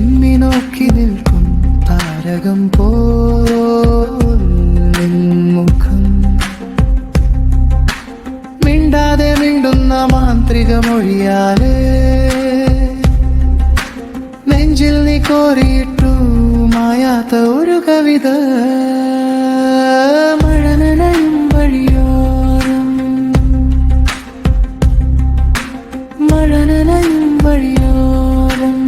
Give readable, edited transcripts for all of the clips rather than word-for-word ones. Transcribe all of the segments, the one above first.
വിമ്മി നോക്കി നിൽക്കും താരകം പോൽ മുഖം, മിണ്ടാതെ മിണ്ടുന്ന മാന്ത്രിക മൊഴിയാലേ നെഞ്ചിൽ നീ കോരിയിട്ടു മായാത്ത ഒരു കവിത. മഴ നനയും വഴിയോരം, മഴ നനയും വഴിയോരം,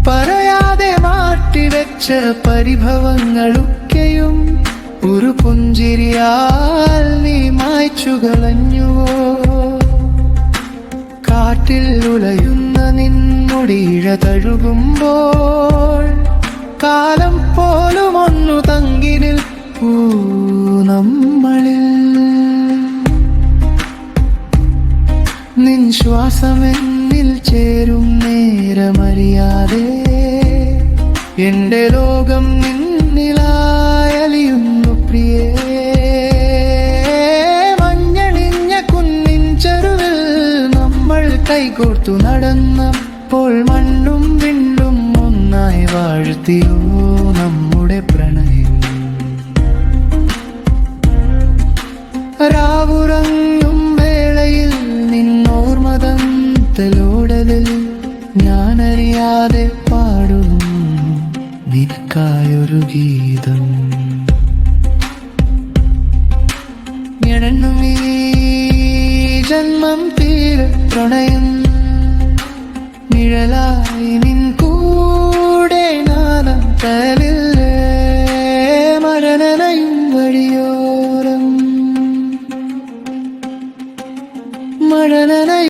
പറയാതെ മാറ്റിവെച്ച പരിഭവങ്ങളൊക്കെയും ഒരു പുഞ്ചിരിയാൽ നീ മായ്ച്ചു കളഞ്ഞുവോ? കാറ്റിൽ ഉലയുന്ന നിൻമുടിയിഴ തഴുകുമ്പോൾ കാലം പോലും ഒന്നു തങ്ങി നിൽപ്പൂ നമ്മളിൽ. നിൻ ശ്വാസമെന്നിൽ ചേരും നേരമറിയാതെ എന്റെ ലോകം നിന്നിലായലിയുന്നു പ്രിയേ. മഞ്ഞണിഞ്ഞ കുന്നിൻ ചെരുവിൽ നമ്മൾ കൈകോർത്തു നടന്നപ്പോൾ മണ്ണും വിണ്ടും ഒന്നായി വാഴ്ത്തിയോ നമ്മുടെ പ്രണയം. രാവുറങ്ങും വേളയിൽ നിന്നോർമതം തെലോടലിൽ ഞാനറിയാതെ പാടുന്നു നിനക്കായൊരു ഗീതം. എണ്ണുമീ ജന്മം തീരെ പ്രണയം നിഴലാ